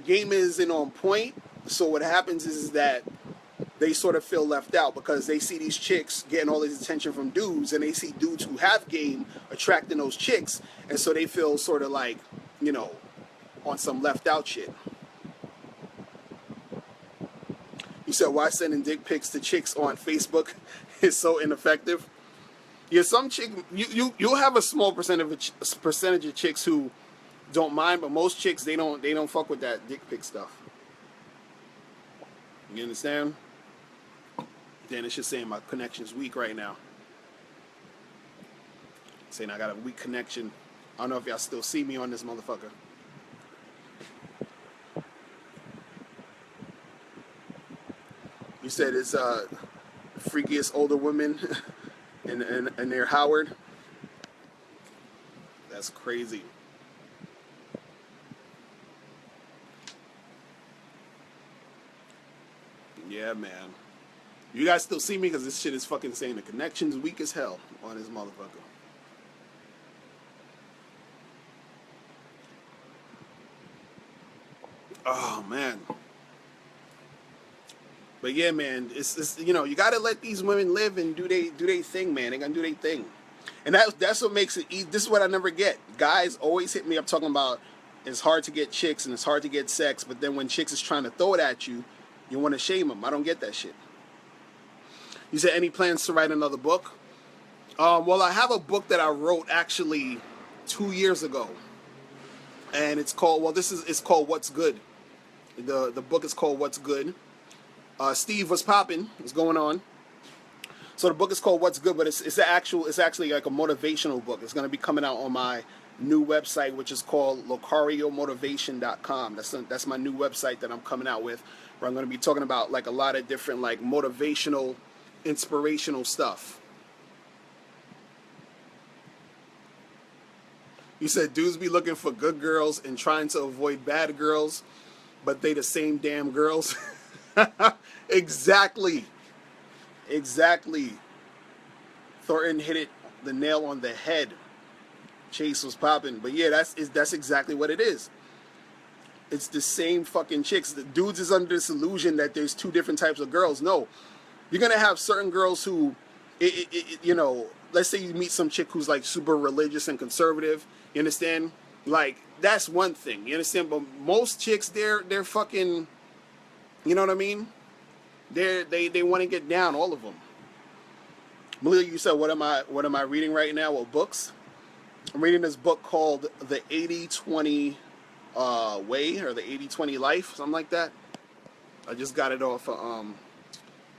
game isn't on point. So what happens is that they sort of feel left out because they see these chicks getting all this attention from dudes, and they see dudes who have game attracting those chicks, and so they feel sort of like, you know, on some left out shit. You said why sending dick pics to chicks on Facebook is so ineffective? Yeah, some chick, you'll have a small percentage of chicks who don't mind, but most chicks they don't fuck with that dick pic stuff. You understand? Then it's just saying my connection's weak right now. Saying I got a weak connection. I don't know if y'all still see me on this motherfucker. You said it's freakiest older women and they're Howard. That's crazy. Yeah, man. You guys still see me because this shit is fucking saying the connection's weak as hell on this motherfucker. Oh, man. But yeah, man, it's you know, you gotta let these women live and do they thing, man. They gotta do their thing. And that's what makes it easy. This is what I never get. Guys always hit me up talking about it's hard to get chicks and it's hard to get sex, but then when chicks is trying to throw it at you, you want to shame them. I don't get that shit. You said any plans to write another book? Well, I have a book that I wrote actually 2 years ago, and it's called it's called What's Good. The book is called What's Good. Steve, what's popping? What's going on? So the book is called What's Good, but it's actually like a motivational book. It's going to be coming out on my new website, which is called LocarioMotivation.com. That's my new website that I'm coming out with, where I'm going to be talking about like a lot of different like motivational inspirational stuff. You said dudes be looking for good girls and trying to avoid bad girls, but they the same damn girls. Exactly. Exactly. Thornton hit it the nail on the head. Chase was popping. But yeah, that's exactly what it is. It's the same fucking chicks. The dudes is under this illusion that there's two different types of girls. No. You're going to have certain girls who, you know, let's say you meet some chick who's like super religious and conservative. You understand? Like, that's one thing. You understand? But most chicks, they're fucking, you know what I mean? They want to get down, all of them. Malia, you said, what am I reading right now? What books? I'm reading this book called The 80-20 Way, or The 80-20 Life, something like that. I just got it off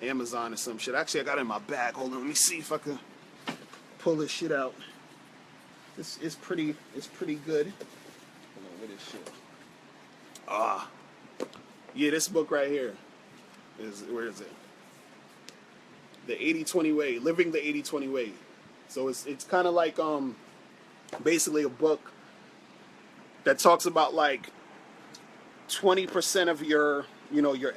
Amazon or some shit. Actually, I got it in my bag. Hold on, let me see if I can pull this shit out. It's pretty good. Hold on, what is shit? Yeah, this book right here where is it? The 80-20 Way, Living the 80-20 Way. So it's kind of like basically a book that talks about like 20% of your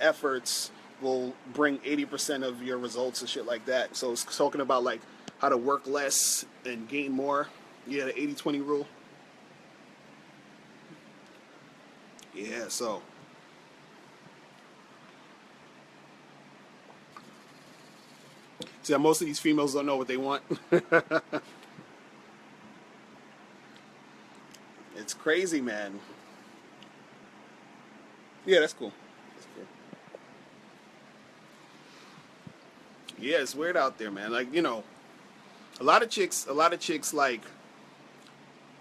efforts will bring 80% of your results and shit like that. So it's talking about like how to work less and gain more. Yeah, the 80-20 rule. Yeah, so see, most of these females don't know what they want. It's crazy, man. Yeah, that's cool. That's cool. Yeah, it's weird out there, man. Like, you know, a lot of chicks like,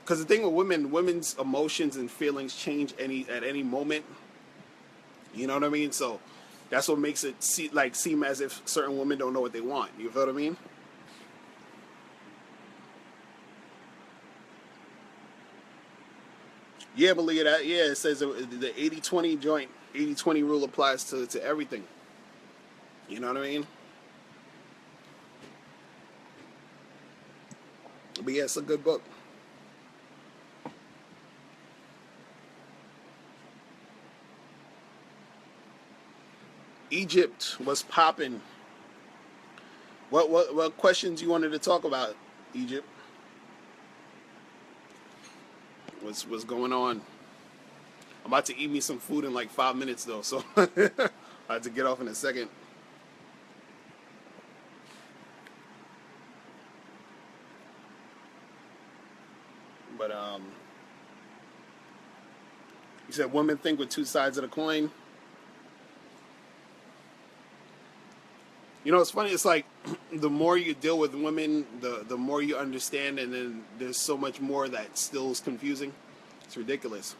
because the thing with women's emotions and feelings change at any moment. You know what I mean? So that's what makes it seem as if certain women don't know what they want. You feel what I mean? Yeah, believe that. Yeah, it says the 80-20 joint, 80-20 rule applies to everything. You know what I mean? But yeah, it's a good book. Egypt was popping. What questions you wanted to talk about, Egypt? What's going on? I'm about to eat me some food in like 5 minutes though, so I have to get off in a second. But you said women think with two sides of the coin. You know, it's funny. It's like the more you deal with women, the more you understand, and then there's so much more that still is confusing. It's ridiculous.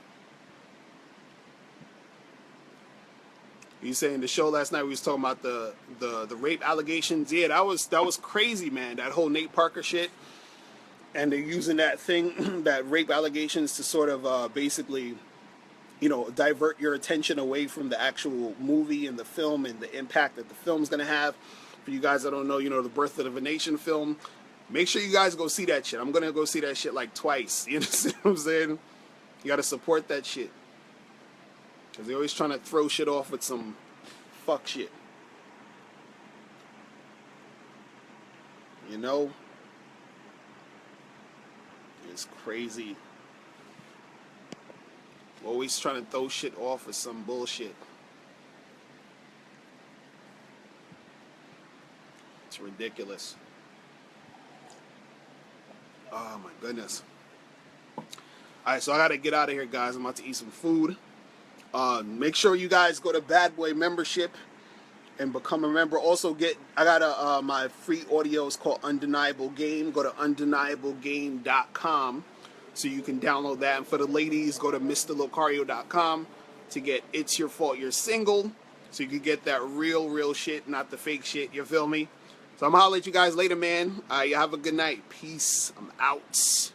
You saying the show last night we was talking about the rape allegations? Yeah, that was crazy, man. That whole Nate Parker shit, and they're using that thing, that rape allegations, to sort of basically, you know, divert your attention away from the actual movie and the film and the impact that the film's gonna have. For you guys that don't know, you know, the Birth of a Nation film. Make sure you guys go see that shit. I'm gonna go see that shit like twice. You know what I'm saying? You gotta support that shit. Because they're always trying to throw shit off with some fuck shit. You know? It's crazy. Always trying to throw shit off with some bullshit. It's ridiculous. Oh my goodness. Alright, so I gotta get out of here, guys. I'm about to eat some food. Make sure you guys go to Bad Boy membership and become a member. Also I got my free audios called Undeniable Game. Go to undeniablegame.com so you can download that. And for the ladies, go to mrlocario.com to get It's Your Fault You're Single, so you can get that real shit, not the fake shit. You feel me? So I'm gonna holler at you guys later, man. You have a good night. Peace. I'm out.